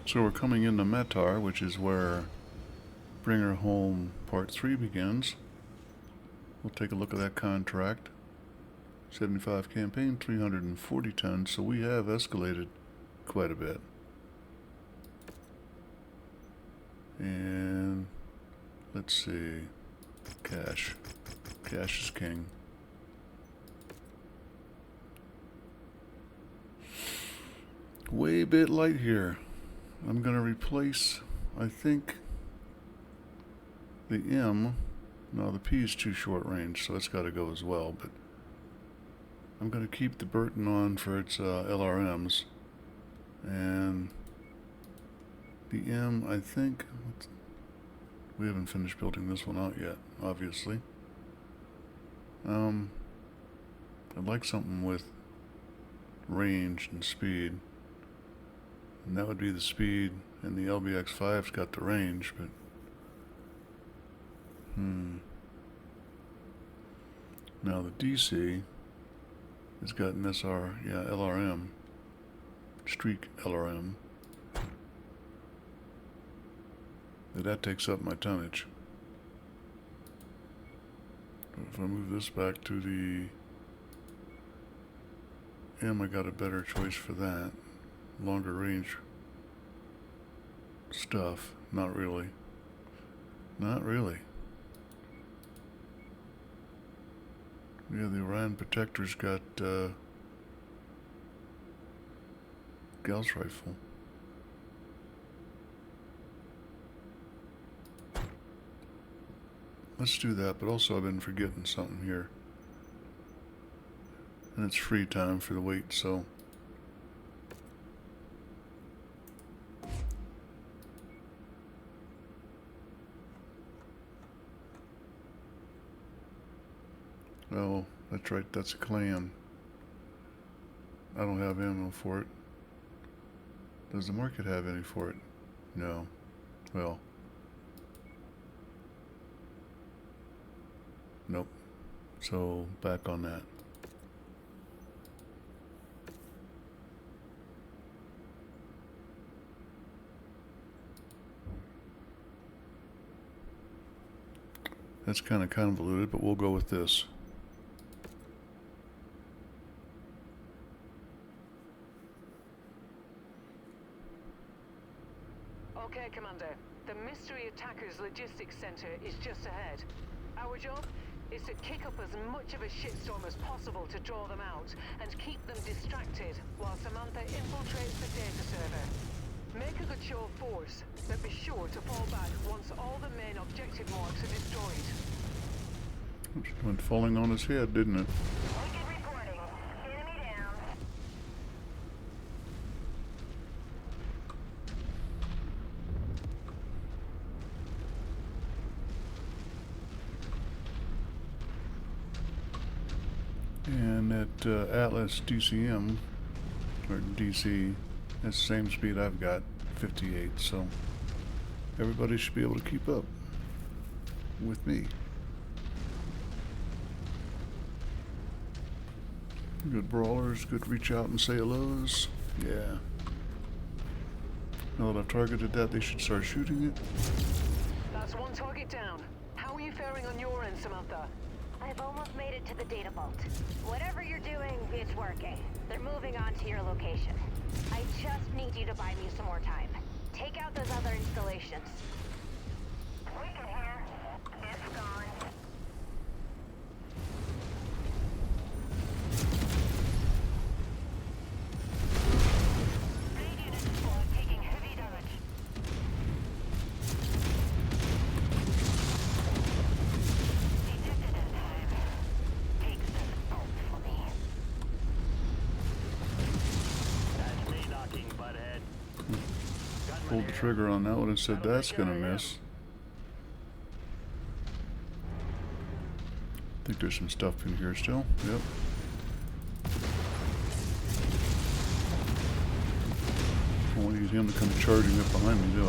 So we're coming into Metar, which is where Bring Her Home Part 3 begins. We'll take a look at that contract. 75 campaign, 340 tons, so we have escalated quite a bit. And let's see, cash. Cash is king. Way a bit light here. I'm going to replace, I think, the M. No, the P is too short range, so it's got to go as well. But I'm going to keep the Burton on for its LRMs. And the M, I think, we haven't finished building this one out yet, obviously. I'd like something with range and speed. And that would be the speed, and the LBX5's got the range, but now the DC has got an SR, LRM, streak LRM. But that takes up my tonnage. But if I move this back to the M, I got a better choice for that. Longer range stuff. Not really. Not really. Yeah, the Orion Protector's got Gauss rifle. Let's do that, but also I've been forgetting something here. And it's free time for the weight, so oh, that's right, that's a clan. I don't have ammo for it. Does the market have any for it? No. Well. Nope. So, back on that. That's kind of convoluted, but we'll go with this. Okay, Commander. The Mystery Attackers Logistics Center is just ahead. Our job is to kick up as much of a shitstorm as possible to draw them out and keep them distracted while Samantha infiltrates the data server. Make a good show of force, but be sure to fall back once all the main objective marks are destroyed. It went falling on his head, didn't it? Wicked reporting. Enemy down. And at Atlas DCM, or DC, that's the same speed I've got, 58, so everybody should be able to keep up with me. Good brawlers, good reach out and say hellos. Yeah. Now that I've targeted that, they should start shooting it. That's one target down. How are you faring on your end, Samantha? I've almost made it to the data vault. Whatever you're doing, it's working. They're moving on to your location. I just need you to buy me some more time. Take out those other installations. We can hear. It's gone. Raid unit deployed, taking heavy damage. Detected in time. Take this out for me. That's me knocking, butthead. Pulled the trigger on that one and said that's gonna miss. I think there's some stuff in here still. Yep. I don't need him to come charging up behind me, do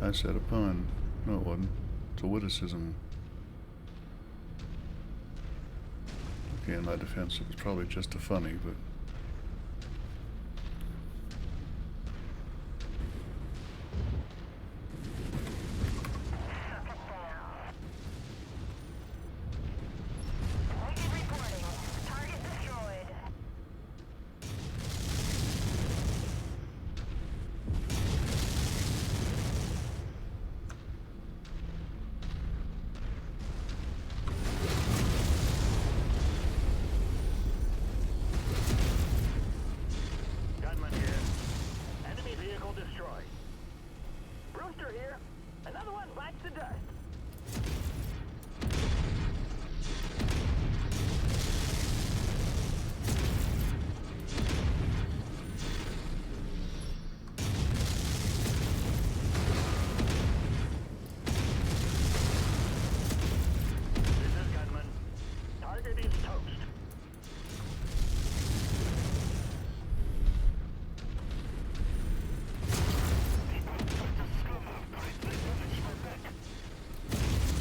I? I said a pun. No, it wasn't. It's a witticism. Okay, in my defense, it was probably just a funny, but destroy. Brewster here. Another one bites the dust. This is Gunman. Target is toast.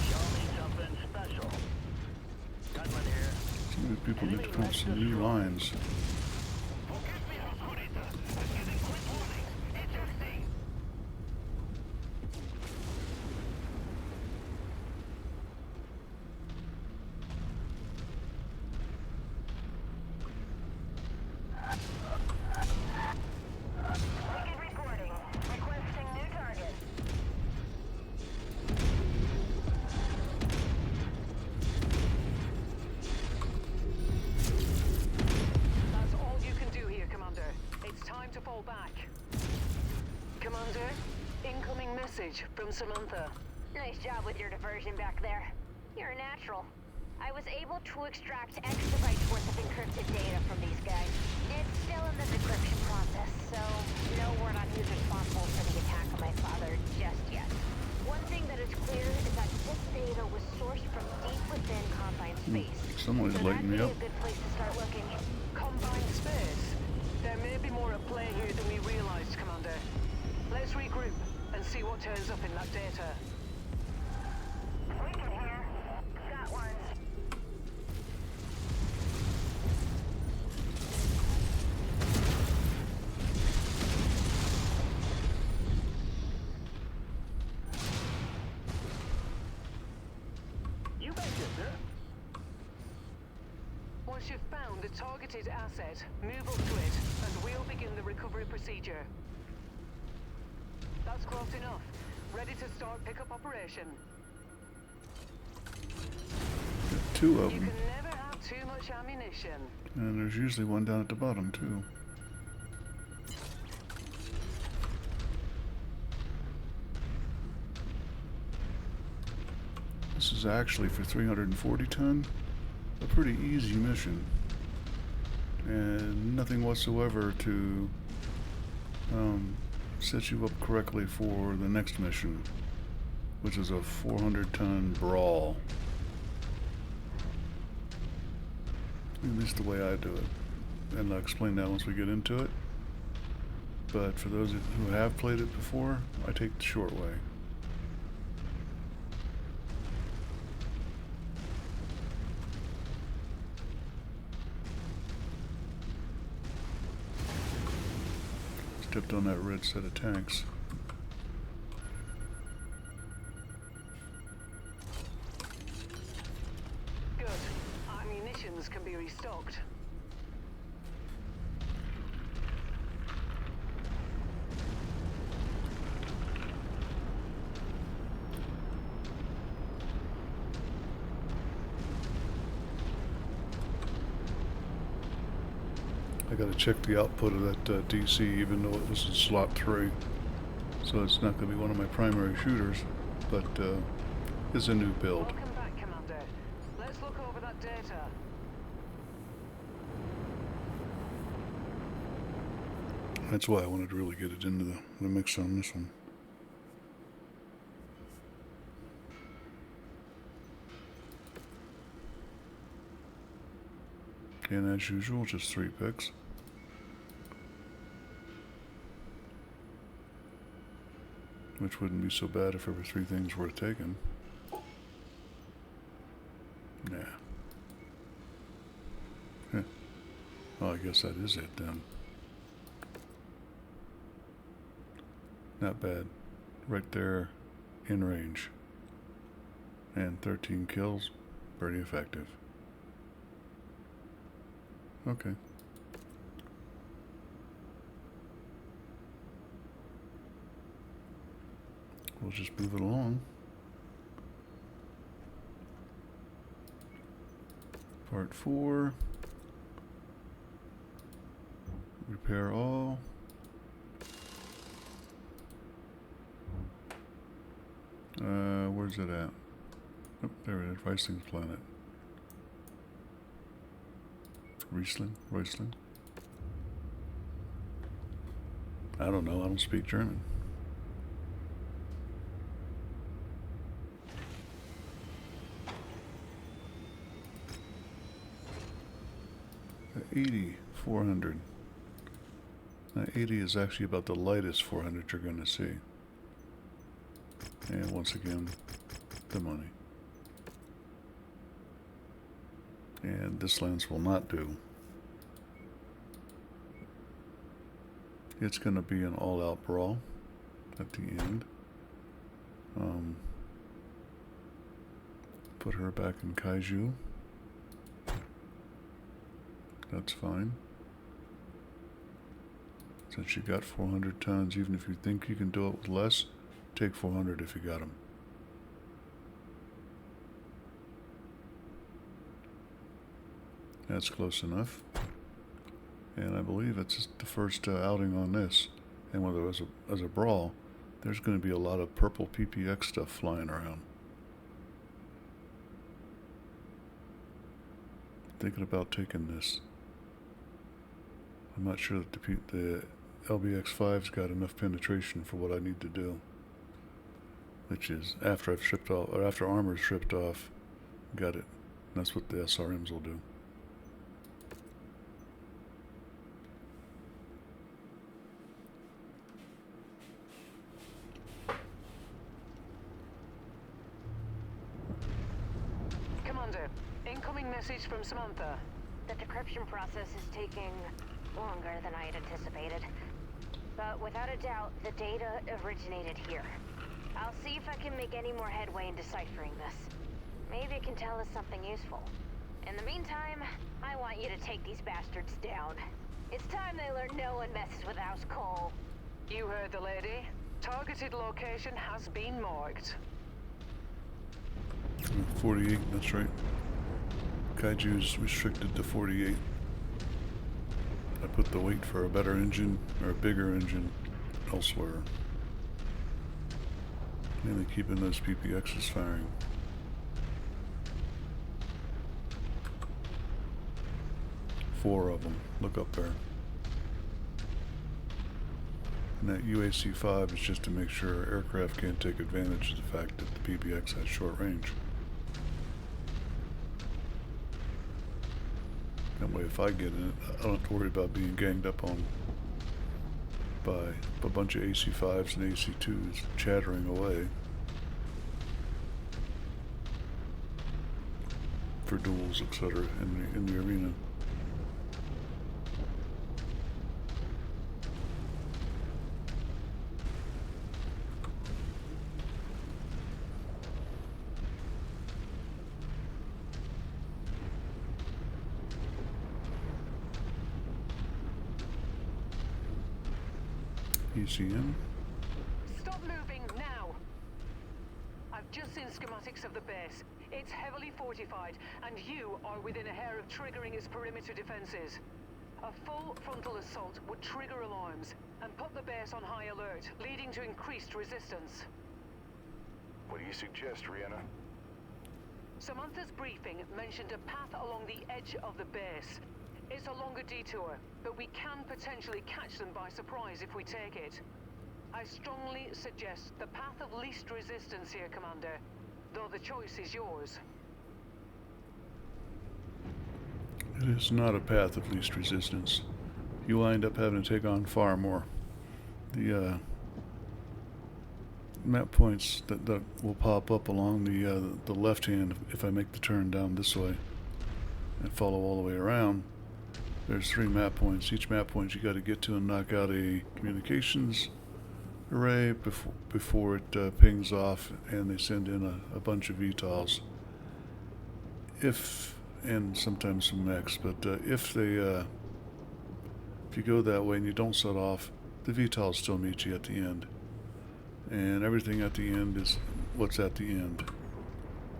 Show me something special. Gunman here. Some of these people need to put some new lines. Wicked reporting. Requesting new target. That's all you can do here, Commander. It's time to fall back. Commander, incoming message from Samantha. Nice job with your diversion back there. You're a natural. I was able to extract exabytes worth of encrypted data from these guys. It's still in the decryption process, so no word on who's responsible for the attack on my father just yet. One thing that is clear is that this data was sourced from deep within Combine space. Someone's So lighting me that'd up. be a good place to start looking. Combined space. There may be more at play here than we realized, Commander. Let's regroup and see what turns up in that data. Wicked here. Got one. You betcha, sir. Once you've found the targeted asset, move up to it, and we'll begin the recovery procedure. That's close enough. Ready to start pickup operation. Got two of You them. can never have too much ammunition. And there's usually one down at the bottom, too. This is actually for 340 ton. A pretty easy mission. And nothing whatsoever to set you up correctly for the next mission, which is a 400 ton brawl. At least the way I do it. And I'll explain that once we get into it. But for those who have played it before, I take the short way. Stepped on that red set of tanks. Good. Ammunitions can be restocked. I gotta check the output of that DC, even though this is slot 3. So it's not gonna be one of my primary shooters, but it's a new build. Welcome back, Commander. Let's look over that data. That's why I wanted to really get it into the mix on this one. And as usual, just 3 picks. Which wouldn't be so bad if there were 3 things worth taking. Nah. Heh. Oh, I guess that is it then. Not bad. Right there, in range. And 13 kills, pretty effective. Okay. We'll just move it along. Part 4. Repair all. Where's it at? Oh, there it is. Riesling's planet. Riesling? I don't know. I don't speak German. $80, 400. Now 80 is actually about the lightest 400 you're going to see. And once again, the money. And this lens will not do. It's going to be an all-out brawl at the end. Put her back in Kaiju. That's fine. Since you got 400 tons, even if you think you can do it with less, take 400 if you got them. That's close enough. And I believe it's the first outing on this. And whether as a brawl, there's going to be a lot of purple PPX stuff flying around. Thinking about taking this. I'm not sure that the LBX5's got enough penetration for what I need to do. Which is after I've stripped off, or after armor's stripped off, got it. And that's what the SRMs will do. Commander, incoming message from Samantha. The decryption process is taking longer than I had anticipated. But without a doubt, the data originated here. I'll see if I can make any more headway in deciphering this. Maybe it can tell us something useful. In the meantime, I want you to take these bastards down. It's time they learn no one messes with House Cole. You heard the lady. Targeted location has been marked. 48, that's right. Kaiju's restricted to 48. I put the weight for a better engine, or a bigger engine, elsewhere. Mainly keeping those PPXs firing. Four of them. Look up there. And that UAC-5 is just to make sure aircraft can't take advantage of the fact that the PPX has short range. That way if I get in it, I don't have to worry about being ganged up on by a bunch of AC-5s and AC-2s chattering away for duels, etc. in the arena. ECM. Stop moving now! I've just seen schematics of the base. It's heavily fortified, and you are within a hair of triggering its perimeter defenses. A full frontal assault would trigger alarms and put the base on high alert, leading to increased resistance. What do you suggest, Rihanna? Samantha's briefing mentioned a path along the edge of the base. It's a longer detour, but we can potentially catch them by surprise if we take it. I strongly suggest the path of least resistance here, Commander, though the choice is yours. It is not a path of least resistance. You wind up having to take on far more. The map points that will pop up along the left hand if I make the turn down this way and follow all the way around. There's 3 map points. Each map point you got to get to and knock out a communications array before it pings off, and they send in a bunch of VTOLs. And sometimes some mechs, but if you go that way and you don't set off, the VTOLs still meet you at the end. And everything at the end is what's at the end,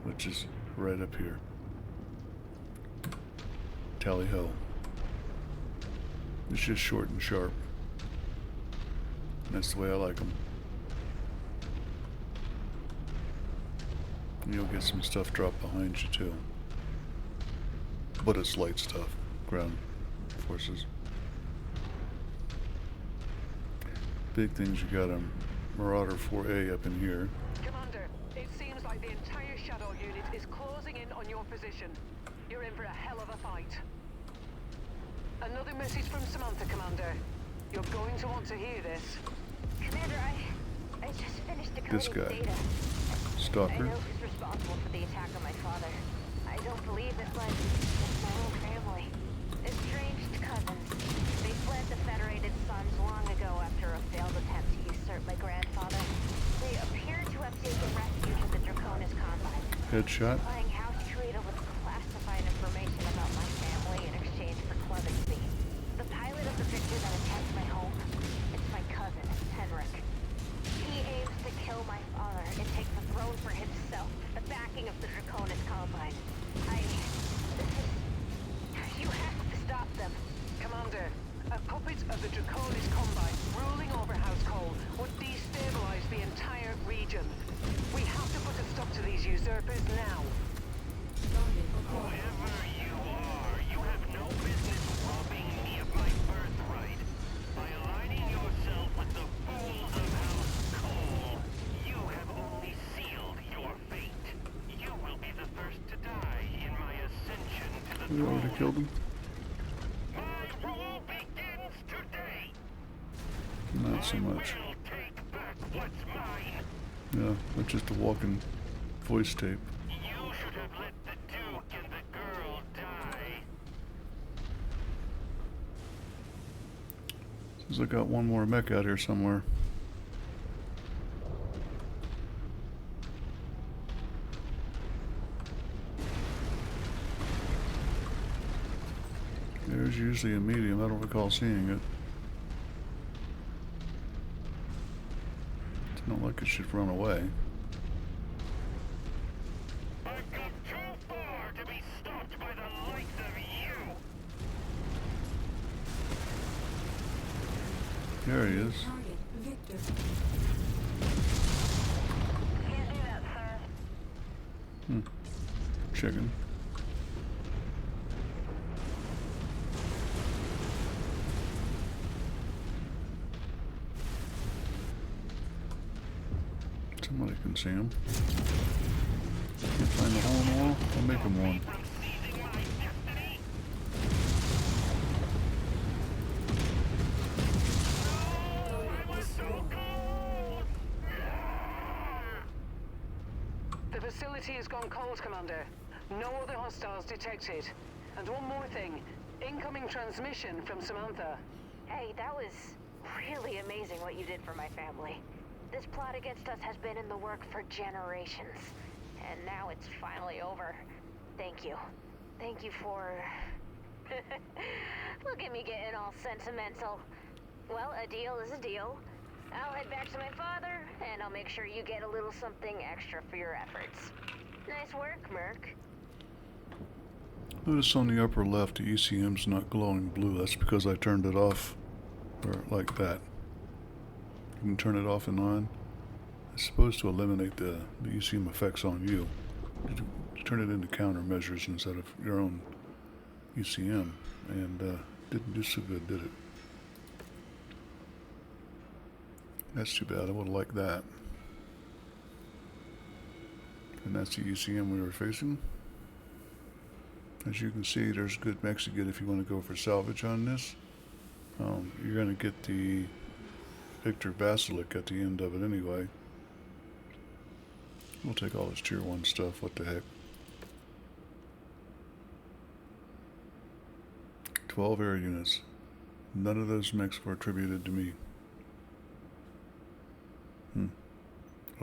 which is right up here. Tally ho. It's just short and sharp. And that's the way I like them. And you'll get some stuff dropped behind you too. But it's light stuff. Ground forces. Big things, you got a Marauder 4A up in here. Commander, it seems like the entire Shadow unit is closing in on your position. You're in for a hell of a fight. Another message from Samantha, Commander. You're going to want to hear this. Commander, I just finished decoding This guy. data. I Stalker. know who's responsible for the attack on my father. I don't believe it, but it's my own family. Estranged cousins. They fled the Federated Sons long ago after a failed attempt to usurp my grandfather. They appear to have taken refuge at the Draconis Combine. Headshot. Supplying house Trito with classified information about my family in exchange for clemency. The pilot of the Victor that attacked my home, it's my cousin, Henrik. He aims to kill my father and take the throne for himself, the backing of the Draconis Combine. You have to stop them. Commander, a puppet of the Draconis Combine ruling over House Cole would destabilize the entire region. We have to put a stop to these usurpers now. Whoever you are, you have no business robbing me of my birthright. By aligning yourself with the fools of House Cole, you have only sealed your fate. You will be the first to die in my ascension to the We already throne. killed him. My rule begins today. Not so much. I will take back what's mine. Yeah, that's just a walking voice tape. You should have let the Duke and the girl die. Seems I got one more mech out here somewhere. There's usually a medium. I don't recall seeing it. It's not like it should run away. I've come too far to be stopped by the likes of you. There he is. Target Victor. Can't do that, sir. Chicken. Somebody can see him. Can't find the hole in the wall? I'll make him one. From seizing my destiny. I was so cold. The facility has gone cold, Commander. No other hostiles detected. And one more thing. Incoming transmission from Samantha. Hey, that was really amazing what you did for my family. This plot against us has been in the work for generations. And now it's finally over. Thank you. Thank you for... Look at me getting all sentimental. Well, a deal is a deal. I'll head back to my father, and I'll make sure you get a little something extra for your efforts. Nice work, Merc. Notice on the upper left the ECM's not glowing blue. That's because I turned it off, or like that. You can turn it off and on. It's supposed to eliminate the ECM effects on you. You turn it into countermeasures instead of your own ECM, and didn't do so good, did it? That's too bad. I would have liked that. And that's the ECM we were facing. As you can see, there's good mechs to get if you want to go for salvage on this. You're going to get the Victor Basilic at the end of it anyway. We'll take all this tier 1 stuff, what the heck. 12 air units. None of those mechs were attributed to me.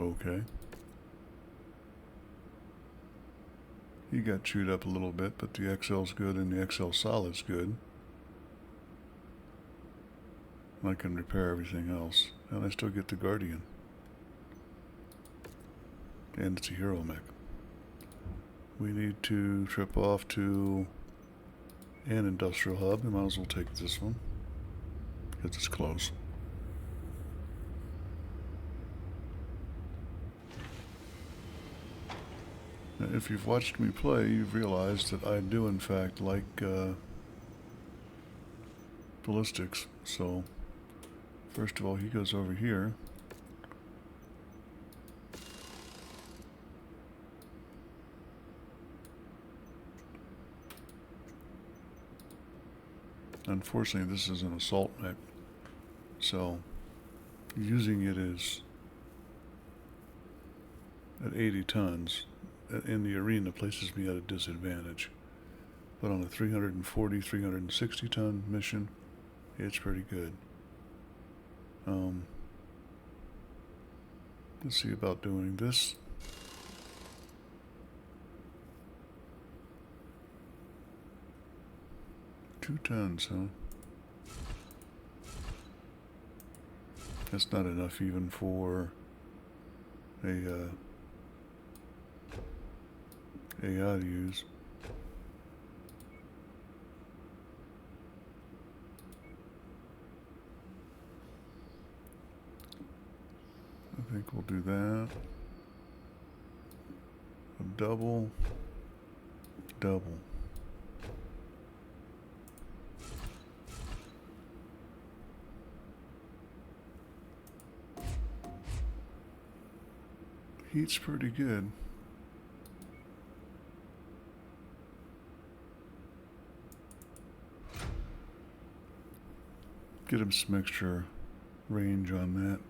Okay. He got chewed up a little bit, but the XL's good and the XL Solid's good. I can repair everything else. And I still get the Guardian. And it's a hero mech. We need to trip off to an industrial hub. We might as well take this one, because it's close. Now, if you've watched me play, you've realized that I do in fact like ballistics. So first of all, he goes over here. Unfortunately, this is an assault mech, so using it is at 80 tons in the arena places me at a disadvantage. But on a 340, 360 ton mission, it's pretty good. Let's see about doing this. Two tons, huh? That's not enough even for a AI to use. I think we'll do that. A double, double. Heat's pretty good. Get him some extra range on that.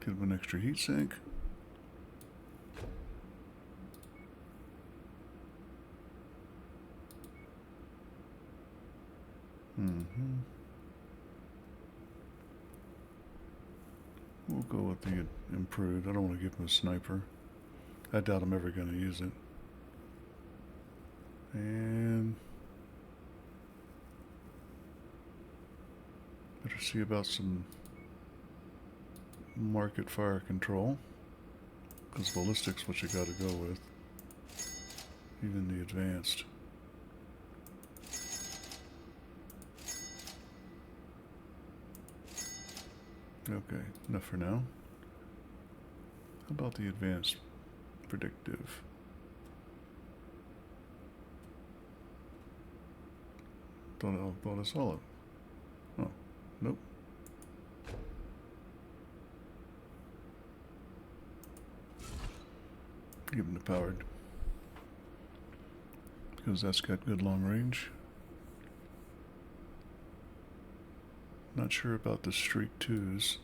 Get him an extra heat sink. We'll go with the improved. I don't want to give him a sniper. I doubt I'm ever going to use it. And better see about some market fire control, because ballistics what you got to go with, even the advanced. Okay, enough for now. How about the advanced predictive? Thought I saw it. Oh, nope. Give him the powered, because that's got good long range. Not sure about the Streak 2s.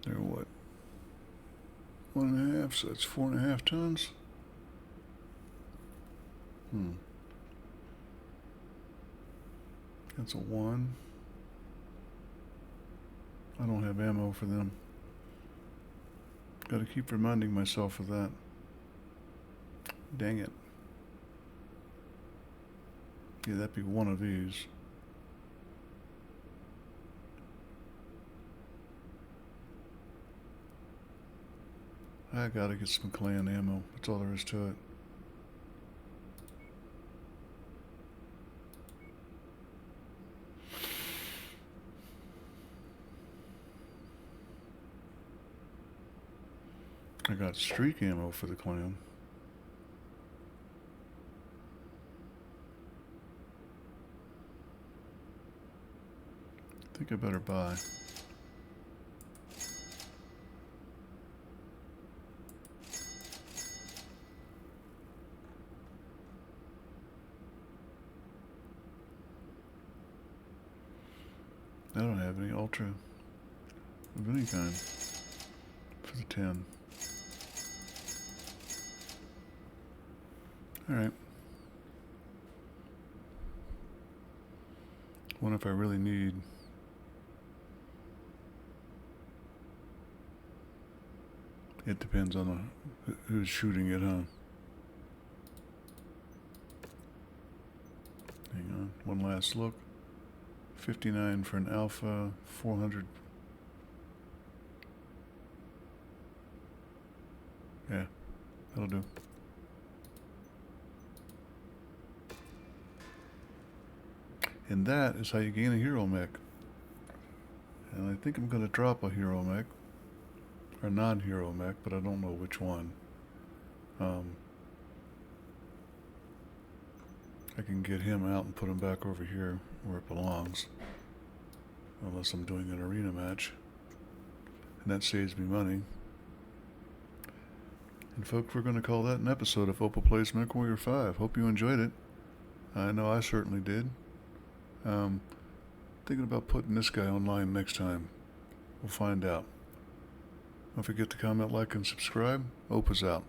They're what? 1.5, so that's 4.5 tons. That's a 1. I don't have ammo for them. Gotta keep reminding myself of that. Dang it. Yeah, that'd be one of these. I gotta get some clan ammo. That's all there is to it. I got streak ammo for the clan. I think I better buy. I don't have any ultra of any kind for the 10. Alright. Wonder if I really need. It depends on who's shooting it, huh? Hang on, one last look. 59 for an alpha, 400. Yeah, that'll do. And that is how you gain a hero mech. And I think I'm going to drop a hero mech. Or non-hero mech, but I don't know which one. I can get him out and put him back over here where it belongs. Unless I'm doing an arena match. And that saves me money. And folks, we're going to call that an episode of Opal Plays MechWarrior 5. Hope you enjoyed it. I know I certainly did. Thinking about putting this guy online next time. We'll find out. Don't forget to comment, like, and subscribe. Opa's out.